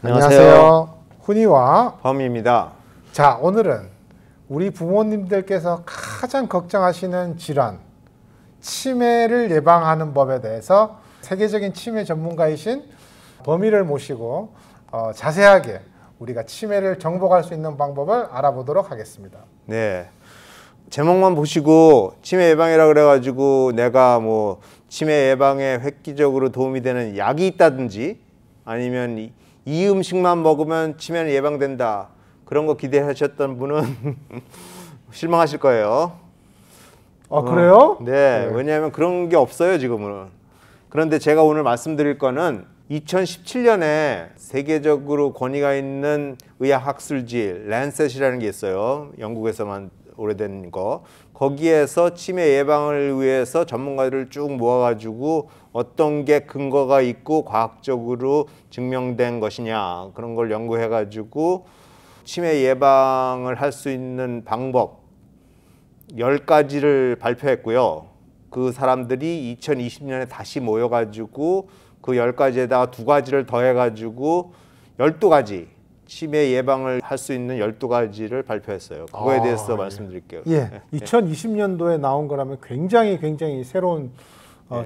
안녕하세요. 훈이와 범입니다. 자, 오늘은 우리 부모님들께서 가장 걱정하시는 질환, 치매를 예방하는 법에 대해서 세계적인 치매 전문가이신 범이를 모시고 자세하게 우리가 치매를 정복할 수 있는 방법을 알아보도록 하겠습니다. 네, 제목만 보시고 치매 예방이라 그래가지고 내가 뭐 치매 예방에 획기적으로 도움이 되는 약이 있다든지 아니면 이 음식만 먹으면 치매는 예방된다, 그런 거 기대하셨던 분은 실망하실 거예요. 아, 그래요? 네, 왜냐하면 그런 게 없어요 지금은. 그런데 제가 오늘 말씀드릴 거는 2017년에 세계적으로 권위가 있는 의학학술지 랜셋이라는 게 있어요. 영국에서만 오래된 거. 거기에서 치매 예방을 위해서 전문가들을 쭉 모아가지고 어떤 게 근거가 있고 과학적으로 증명된 것이냐, 그런 걸 연구해가지고 치매 예방을 할 수 있는 방법 10가지를 발표했고요. 그 사람들이 2020년에 다시 모여가지고 그 10가지에다가 2가지를 더해가지고 12가지 치매 예방을 할 수 있는 12가지를 발표했어요. 그거에 대해서 말씀드릴게요. 예, 2020년도에 나온 거라면 굉장히 새로운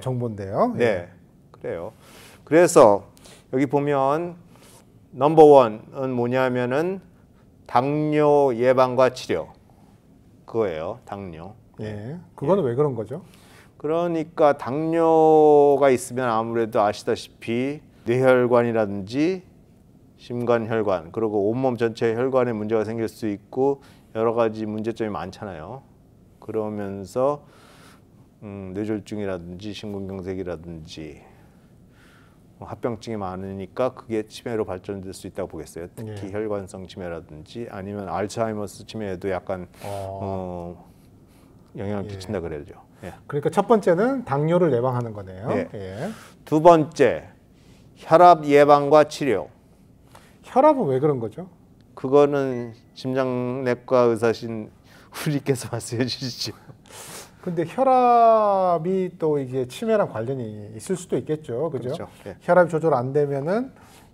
정보인데요. 네, 예. 그래요. 그래서 여기 보면 넘버 원은 뭐냐면은 당뇨 예방과 치료, 그거예요. 당뇨. 예, 그거는 왜 그런 거죠? 그러니까 당뇨가 있으면 아무래도 아시다시피 뇌혈관이라든지 심관혈관, 그리고 온몸 전체 혈관에 문제가 생길 수 있고 여러 가지 문제점이 많잖아요. 그러면서 뇌졸중이라든지 심근경색이라든지 합병증이 많으니까 그게 치매로 발전될 수 있다고 보겠어요. 특히 혈관성 치매라든지 아니면 알츠하이머스 치매에도 약간 영향을 끼친다 그래야죠. 예. 그러니까 첫 번째는 당뇨를 예방하는 거네요. 예. 예. 두 번째, 혈압 예방과 치료. 혈압은 왜 그런 거죠? 그거는 심장내과 의사신 우리께서 말씀해 주시죠. 근데 혈압이 또 이게 치매랑 관련이 있을 수도 있겠죠. 그죠? 그렇죠. 예. 혈압이 조절 안 되면은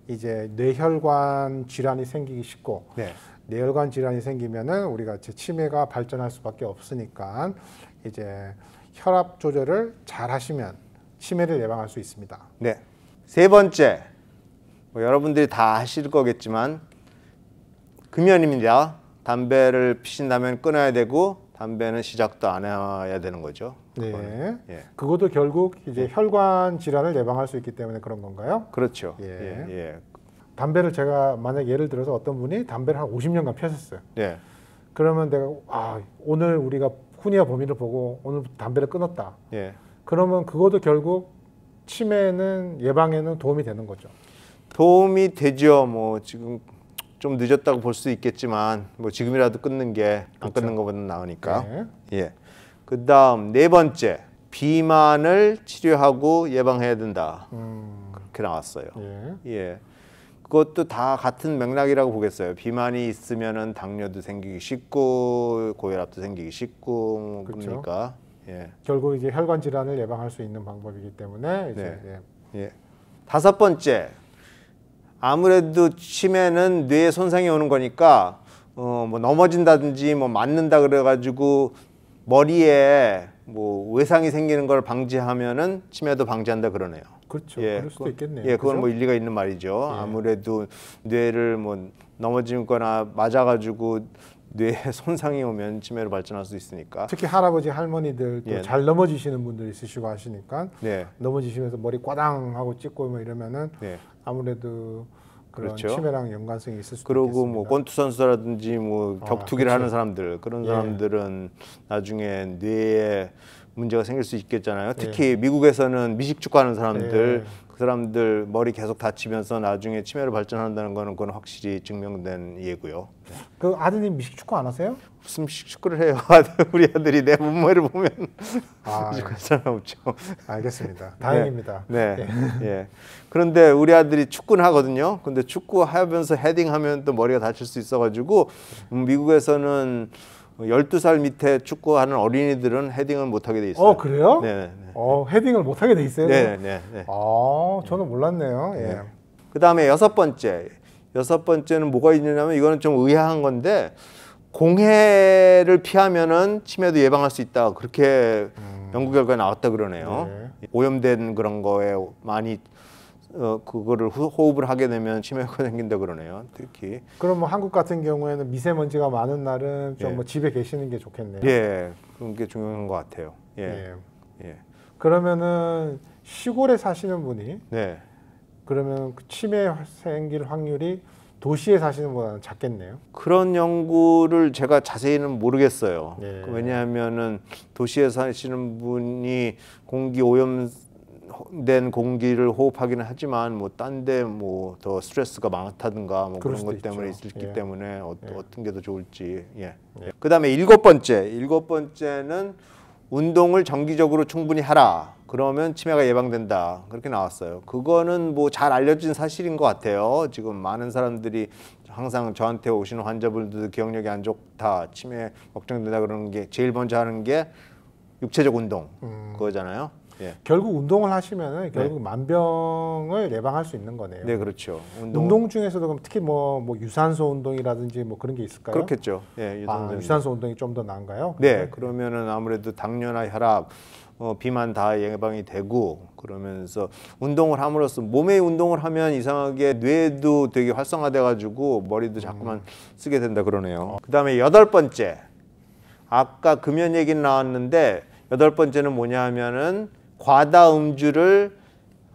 이제 뇌혈관 질환이 생기기 쉽고, 네. 뇌혈관 질환이 생기면은 우리가 이제 치매가 발전할 수밖에 없으니까 이제 혈압 조절을 잘 하시면 치매를 예방할 수 있습니다. 네. 세 번째, 뭐 여러분들이 다 하실 거겠지만 금연입니다. 담배를 피신다면 끊어야 되고 담배는 시작도 안 해야 되는 거죠. 네. 예. 그것도 결국 이제 혈관 질환을 예방할 수 있기 때문에 그런 건가요? 그렇죠. 예. 예. 담배를 제가 만약 예를 들어서 어떤 분이 담배를 한 50년간 펴셨어요. 예. 그러면 내가 오늘 우리가 훈이와 범위를 보고 오늘 담배를 끊었다. 예. 그러면 그것도 결국 치매는 예방에는 도움이 되는 거죠. 도움이 되죠. 뭐 지금 좀 늦었다고 볼 수 있겠지만 뭐 지금이라도 끊는 게 안 그렇죠. 끊는 것보다 나으니까. 네. 예. 그다음 네 번째, 비만을 치료하고 예방해야 된다. 그렇게 나왔어요. 예. 예. 그것도 다 같은 맥락이라고 보겠어요. 비만이 있으면은 당뇨도 생기기 쉽고 고혈압도 생기기 쉽고 그렇죠. 그러니까. 예. 결국 이제 혈관 질환을 예방할 수 있는 방법이기 때문에 이제 네. 예. 다섯 번째, 아무래도 치매는 뇌에 손상이 오는 거니까 뭐 넘어진다든지 뭐 맞는다 그래가지고 머리에 뭐 외상이 생기는 걸 방지하면은 치매도 방지한다 그러네요. 그렇죠. 예, 그럴 수도 있겠네요. 예, 그건 그죠? 뭐 일리가 있는 말이죠. 예. 아무래도 뇌를 뭐 넘어지거나 맞아가지고 뇌에 손상이 오면 치매로 발전할 수 있으니까. 특히 할아버지 할머니들 예. 잘 넘어지시는 분들 있으시고 하시니까 네. 넘어지시면서 머리 꽈당 하고 찍고 뭐 이러면은 네. 아무래도 그런 그렇죠. 치매랑 연관성이 있을 수도 그리고 있겠습니다. 뭐 권투 선수라든지 뭐 격투기를 그렇죠. 하는 사람들, 그런 예. 사람들은 나중에 뇌에 문제가 생길 수 있겠잖아요. 특히 미국에서는 미식축구 하는 사람들, 그 사람들 머리 계속 다치면서 나중에 치매로 발전한다는 거는 그건 확실히 증명된 예고요. 그 아드님 미식축구 안 하세요? 무슨 미식축구를 해요? 우리 아들이 내 몸매를 보면 미식할 사람 없죠. 알겠습니다. 다행입니다. 네. 예. 그런데 우리 아들이 축구는 하거든요. 근데 축구 하면서 헤딩하면 또 머리가 다칠 수 있어가지고 미국에서는 12살 밑에 축구하는 어린이들은 헤딩을 못하게 돼 있어요. 그래요? 네. 헤딩을 못하게 돼 있어요? 네. 저는 몰랐네요. 예. 그 다음에 여섯 번째, 여섯 번째는 뭐가 있느냐면 이거는 좀 의아한 건데 공해를 피하면은 치매도 예방할 수 있다. 그렇게 연구 결과가 나왔다 그러네요. 네. 오염된 그런 거에 많이 그거를 호흡을 하게 되면 치매가 생긴다 그러네요. 특히. 그럼 뭐 한국 같은 경우에는 미세먼지가 많은 날은 좀 예. 뭐 집에 계시는 게 좋겠네요. 예, 그런 게 중요한 것 같아요. 예, 예. 예, 그러면은 시골에 사시는 분이 네. 그러면 그 치매 생길 확률이 도시에 사시는 분보다는 작겠네요. 그런 연구를 제가 자세히는 모르겠어요. 예. 왜냐하면은 도시에 사시는 분이 공기 오염된 공기를 호흡하기는 하지만 뭐 딴 데 뭐 더 스트레스가 많다든가 뭐 그럴 그런 것 수도 때문에 있죠. 있기 예. 때문에 예. 어떤 게 더 좋을지. 예. 예. 그다음에 일곱 번째는 운동을 정기적으로 충분히 하라. 그러면 치매가 예방된다. 그렇게 나왔어요. 그거는 뭐 잘 알려진 사실인 것 같아요. 지금 많은 사람들이 항상 저한테 오시는 환자분들도 기억력이 안 좋다, 치매 걱정된다 그러는 게 제일 먼저 하는 게 육체적 운동 그거잖아요. 예. 결국 운동을 하시면은 결국 만병을 예방할 수 있는 거네요. 네, 그렇죠. 운동 중에서도 그럼 특히 뭐 유산소 운동이라든지 뭐 그런 게 있을까요? 그렇겠죠. 예, 유산소 운동이 좀 더 나은가요? 네, 그러면은 아무래도 당뇨나 혈압, 비만 다 예방이 되고 그러면서 운동을 함으로써 몸의 운동을 하면 이상하게 뇌도 되게 활성화돼 가지고 머리도 자꾸만 쓰게 된다 그러네요. 그다음에 여덟 번째, 아까 금연 얘기는 나왔는데 여덟 번째는 뭐냐 하면은 과다 음주를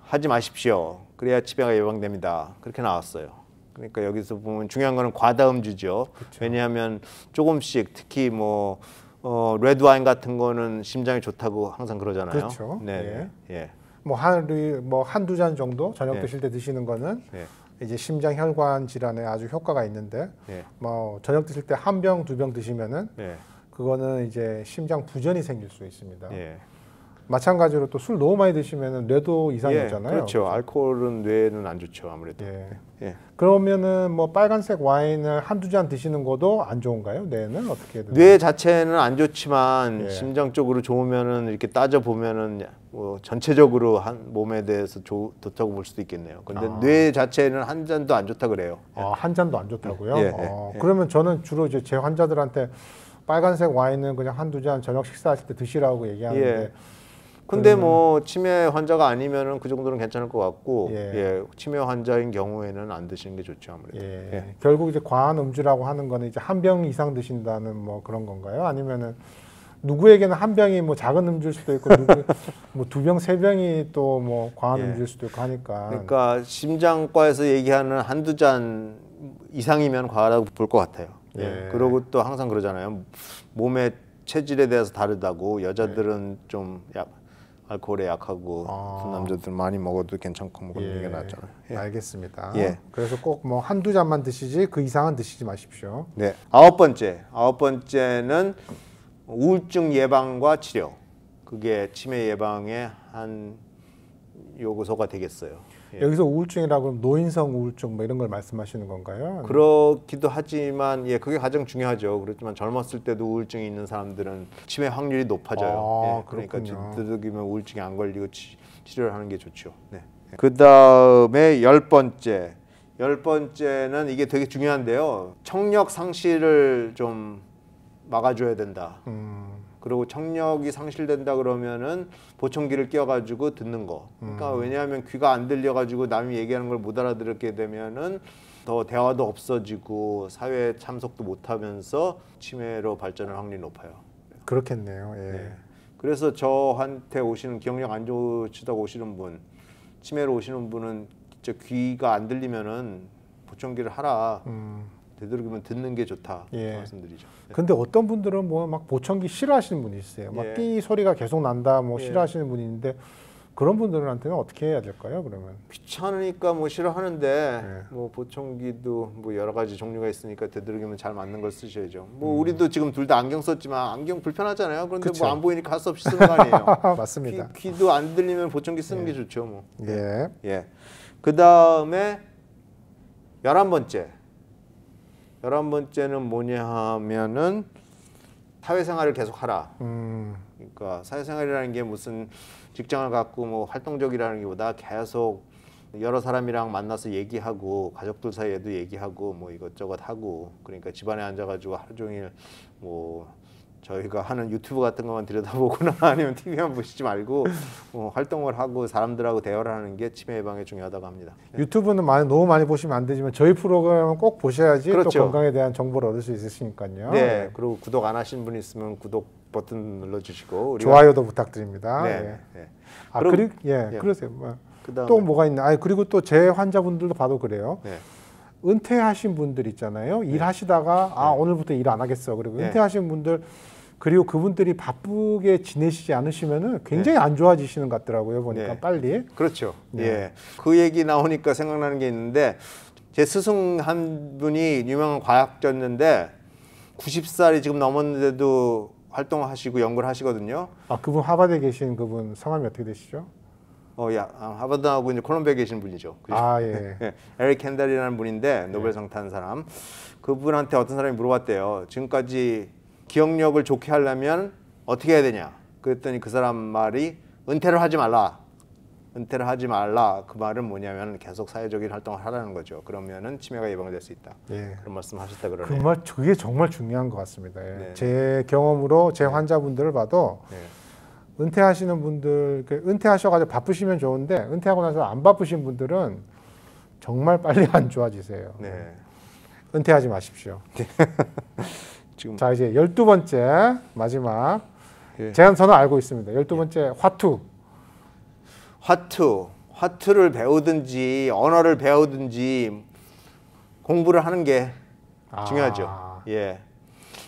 하지 마십시오. 그래야 치매가 예방됩니다. 그렇게 나왔어요. 그러니까 여기서 보면 중요한 거는 과다 음주죠. 그쵸. 왜냐하면 조금씩 특히 뭐 레드 와인 같은 거는 심장에 좋다고 항상 그러잖아요. 그렇죠. 네. 예. 뭐 하루에 뭐 한두 잔 정도 저녁 예. 드실 때 드시는 거는 예. 이제 심장 혈관 질환에 아주 효과가 있는데 예. 뭐 저녁 드실 때 한 병, 두 병 드시면은 예. 그거는 이제 심장 부전이 생길 수 있습니다. 예. 마찬가지로 또 술 너무 많이 드시면은 뇌도 이상이 예. 오잖아요. 그렇죠. 알코올은 뇌에는 안 좋죠, 아무래도. 예. 예. 그러면은 뭐 빨간색 와인을 한두 잔 드시는 것도 안 좋은가요? 뇌는 어떻게 되나요? 뇌 자체는 안 좋지만 예. 심장 쪽으로 좋으면은 이렇게 따져 보면은 뭐 전체적으로 한 몸에 대해서 좋다고 볼 수도 있겠네요. 근데 뇌 자체는 한 잔도 안 좋다 그래요. 한 잔도 안 좋다고요? 예, 예. 그러면 저는 주로 이제 제 환자들한테 빨간색 와인은 그냥 한두 잔 저녁 식사하실 때 드시라고 얘기하는데 예. 근데 뭐 치매 환자가 아니면은 그 정도는 괜찮을 것 같고 예. 예. 치매 환자인 경우에는 안 드시는 게 좋죠, 아무래도. 예. 예. 결국 이제 과한 음주라고 하는 거는 이제 한 병 이상 드신다는 뭐 그런 건가요? 아니면은 누구에게는 한 병이 뭐 작은 음주일 수도 있고 뭐 두 병, 세 병이 또 뭐 과한 예. 음주일 수도 있고 하니까. 그러니까 심장과에서 얘기하는 한두 잔 이상이면 과하다고 볼 것 같아요. 예. 예. 그리고 또 항상 그러잖아요. 몸의 체질에 대해서 다르다고 여자들은 좀 알코올에 약하고 남자들 많이 먹어도 괜찮고 뭐 그런 예. 얘기가 나왔잖아요. 예. 알겠습니다. 예. 그래서 꼭 뭐 한두 잔만 드시지 그 이상은 드시지 마십시오. 네. 아홉 번째는 우울증 예방과 치료. 그게 치매 예방의 한 요소가 되겠어요. 예. 여기서 우울증이라고 하면 노인성 우울증 뭐 이런 걸 말씀하시는 건가요? 그렇기도 하지만 예, 그게 가장 중요하죠. 그렇지만 젊었을 때도 우울증이 있는 사람들은 치매 확률이 높아져요. 예, 그러니까 그렇군요. 두들기면 우울증이 안 걸리고 치료를 하는 게 좋죠. 네. 그 다음에 열 번째는 이게 되게 중요한데요. 청력 상실을 좀 막아줘야 된다. 그리고 청력이 상실된다 그러면은 보청기를 껴가지고 듣는 거. 그러니까 왜냐하면 귀가 안 들려가지고 남이 얘기하는 걸 못 알아듣게 되면은 더 대화도 없어지고 사회 참석도 못하면서 치매로 발전할 확률이 높아요. 그렇겠네요. 예. 네. 그래서 저한테 오시는 기억력 안 좋으시다고 오시는 분, 치매로 오시는 분은 진짜 귀가 안 들리면은 보청기를 하라. 되도록이면 듣는 게 좋다. 예. 말씀드리죠. 근데 어떤 분들은 뭐 막 보청기 싫어하시는 분이 있어요. 막 예. 삐 소리가 계속 난다 뭐 예. 싫어하시는 분이 있는데 그런 분들한테는 어떻게 해야 될까요? 그러면 귀찮으니까 뭐 싫어하는데 네. 뭐 보청기도 뭐 여러 가지 종류가 있으니까 되도록이면 잘 맞는 걸 쓰셔야죠. 뭐 우리도 지금 둘 다 안경 썼지만 안경 불편하잖아요. 그런데 그쵸. 뭐 안 보이니까 할 수 없이 쓰는 거 아니에요. 맞습니다. 귀도 안 들리면 보청기 쓰는 게 좋죠, 뭐. 예. 예. 그다음에 11번째는 뭐냐 하면은 사회생활을 계속 하라. 그러니까 사회생활이라는 게 무슨 직장을 갖고 뭐 활동적이라는 게보다 계속 여러 사람이랑 만나서 얘기하고 가족들 사이에도 얘기하고 뭐 이것저것 하고 그러니까 집안에 앉아가지고 하루 종일 뭐 저희가 하는 유튜브 같은 것만 들여다보거나 아니면 TV만 보시지 말고 활동을 하고 사람들하고 대화를 하는 게 치매 예방에 중요하다고 합니다. 유튜브는 너무 많이 보시면 안 되지만 저희 프로그램은 꼭 보셔야지 그렇죠. 또 건강에 대한 정보를 얻을 수 있으시니까요. 네. 그리고 구독 안 하신 분 있으면 구독 버튼 눌러주시고 좋아요도 부탁드립니다. 네. 예. 네. 그리고 예. 그러세요. 그다음에 또 뭐가 있나? 그리고 또 제 환자분들도 봐도 그래요. 네. 은퇴하신 분들 있잖아요. 일하시다가 오늘부터 일 안 하겠어. 그리고 네. 은퇴하신 분들 그리고 그분들이 바쁘게 지내시지 않으시면은 굉장히 안 좋아지시는 것 같더라고요. 보니까 네. 빨리. 그렇죠. 네. 예. 그 얘기 나오니까 생각나는 게 있는데 제 스승 한 분이 유명한 과학자였는데 90살이 지금 넘었는데도 활동하시고 연구를 하시거든요. 그분 하버드에 계신 그분 성함이 어떻게 되시죠? 하버드하고 이제 콜롬비아에 계신 분이죠. 그죠? 예. 예, 에릭 캔델이라는 분인데 노벨상 탄 사람. 그분한테 어떤 사람이 물어봤대요. 지금까지 기억력을 좋게 하려면 어떻게 해야 되냐? 그랬더니 그 사람 말이 은퇴를 하지 말라. 은퇴를 하지 말라. 그 말은 뭐냐면 계속 사회적인 활동을 하라는 거죠. 그러면은 치매가 예방될 수 있다. 예. 그런 말씀하셨다 그러네요. 그게 정말 중요한 것 같습니다. 예. 네. 제 경험으로 제 환자분들을 봐도 네. 은퇴하시는 분들, 은퇴하셔가지고 바쁘시면 좋은데 은퇴하고 나서 안 바쁘신 분들은 정말 빨리 안 좋아지세요. 네. 은퇴하지 마십시오. 지금 자, 이제 12번째 마지막. 예. 저는 알고 있습니다. 12번째 화투. 화투를 배우든지 언어를 배우든지 공부를 하는 게 중요하죠. 예.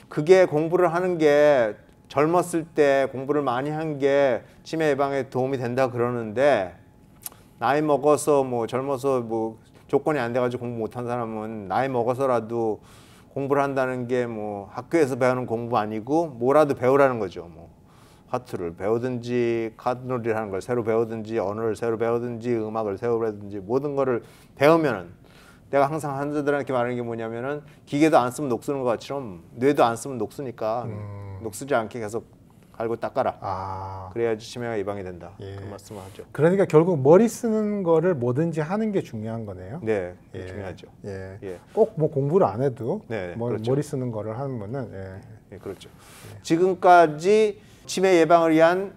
그게 공부를 하는 게 젊었을 때 공부를 많이 한 게 치매 예방에 도움이 된다 그러는데 나이 먹어서 젊어서 조건이 안 돼가지고 공부 못한 사람은 나이 먹어서라도 공부를 한다는 게 학교에서 배우는 공부 아니고 뭐라도 배우라는 거죠. 화투를 배우든지 카드놀이를 하는 걸 새로 배우든지 언어를 새로 배우든지 음악을 새로 배우든지 모든 거를 배우면은 내가 항상 환자들한테 말하는 게 뭐냐면은 기계도 안 쓰면 녹쓰는 것처럼 뇌도 안 쓰면 녹쓰니까 녹쓰지 않게 계속 갈고 닦아라. 그래야지 치매가 예방이 된다. 예. 그 말씀을 하죠. 그러니까 결국 머리 쓰는 거를 뭐든지 하는 게 중요한 거네요. 네, 예. 중요하죠. 예. 예. 꼭 공부를 안 해도 네, 그렇죠. 머리 쓰는 거를 하면은 예, 그렇죠. 지금까지 치매 예방을 위한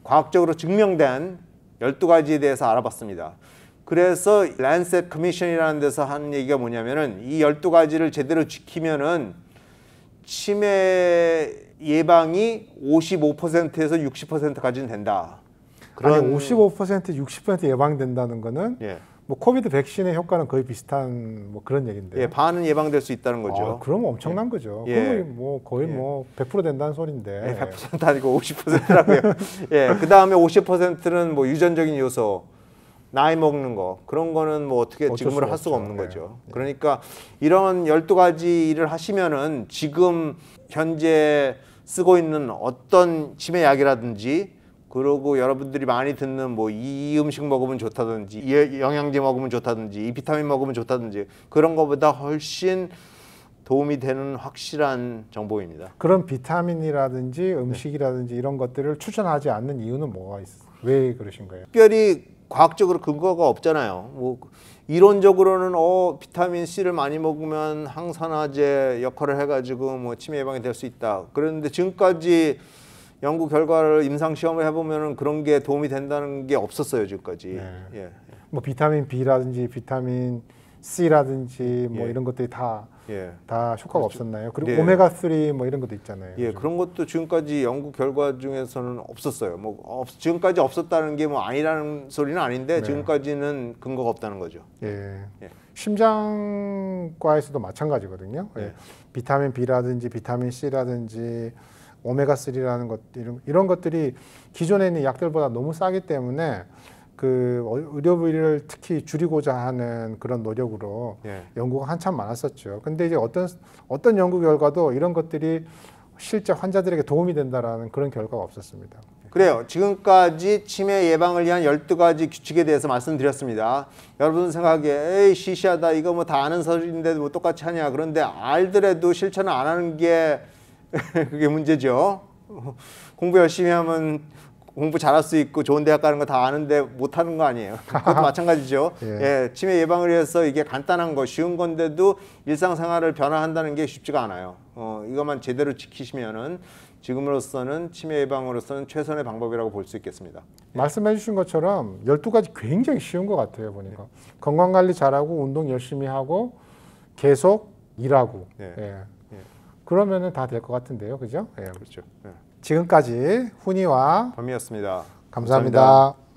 과학적으로 증명된 12가지에 대해서 알아봤습니다. 그래서 란셋 커미션이라는 데서 하는 얘기가 뭐냐면은 이 12가지를 제대로 지키면은 치매 예방이 55%에서 60%까지는 된다. 아니 55% 60% 예방된다는 거는 예. 코비드 백신의 효과는 거의 비슷한 그런 얘기인데요. 예, 반은 예방될 수 있다는 거죠. 그러면 엄청난 거죠. 예. 그러면 거의 100% 된다는 소리인데. 100% 아니고 50%라고요. 예, 그 다음에 50%는 유전적인 요소, 나이 먹는 거 그런 거는 어떻게 지금으로 할 수가 없는 거죠. 그러니까 이런 12가지 일을 하시면은 지금 현재 쓰고 있는 어떤 치매 약이라든지 그리고 여러분들이 많이 듣는 이 음식 먹으면 좋다든지 이 영양제 먹으면 좋다든지 이 비타민 먹으면 좋다든지 그런 것보다 훨씬 도움이 되는 확실한 정보입니다. 그런 비타민이라든지 음식이라든지 이런 것들을 추천하지 않는 이유는 뭐가 있어요? 왜 그러신 거예요? 특별히 과학적으로 근거가 없잖아요. 이론적으로는 비타민 C를 많이 먹으면 항산화제 역할을 해가지고 치매 예방이 될 수 있다. 그런데 지금까지 연구 결과를 임상 시험을 해보면은 그런 게 도움이 된다는 게 없었어요 지금까지. 네. 예. 비타민 B라든지 비타민 C라든지 예. 이런 것들이 다 예. 효과가 그렇죠. 없었나요? 그리고 네. 오메가 3 이런 것도 있잖아요. 예, 그런 것도 지금까지 연구 결과 중에서는 없었어요. 지금까지 없었다는 게 아니라는 소리는 아닌데 네. 지금까지는 근거가 없다는 거죠. 예. 예. 심장과에서도 마찬가지거든요. 네. 예. 비타민 B라든지 비타민 C라든지 오메가 3라는 것 이런 것들이 기존에 있는 약들보다 너무 싸기 때문에 의료비를 특히 줄이고자 하는 그런 노력으로 예. 연구가 한참 많았었죠. 근데 이제 어떤 연구 결과도 이런 것들이 실제 환자들에게 도움이 된다라는 그런 결과가 없었습니다. 그래요. 지금까지 치매 예방을 위한 12가지 규칙에 대해서 말씀드렸습니다. 여러분 생각에 에이 시시하다 이거 다 아는 소리인데 똑같이 하냐. 그런데 알더라도 실천을 안 하는 게 그게 문제죠. 공부 열심히 하면 공부 잘할 수 있고 좋은 대학 가는 거 다 아는데 못 하는 거 아니에요. 그것도 마찬가지죠. 예. 예, 치매 예방을 위해서 이게 간단한 거, 쉬운 건데도 일상생활을 변화한다는 게 쉽지가 않아요. 이것만 제대로 지키시면은 지금으로서는 치매 예방으로서는 최선의 방법이라고 볼 수 있겠습니다. 말씀해 주신 것처럼 12가지 굉장히 쉬운 것 같아요. 보니까 건강관리 잘하고 운동 열심히 하고 계속 일하고 예. 예. 그러면은 다 될 것 같은데요. 그죠? 예. 그렇죠. 예. 지금까지 훈이와 범이었습니다. 감사합니다.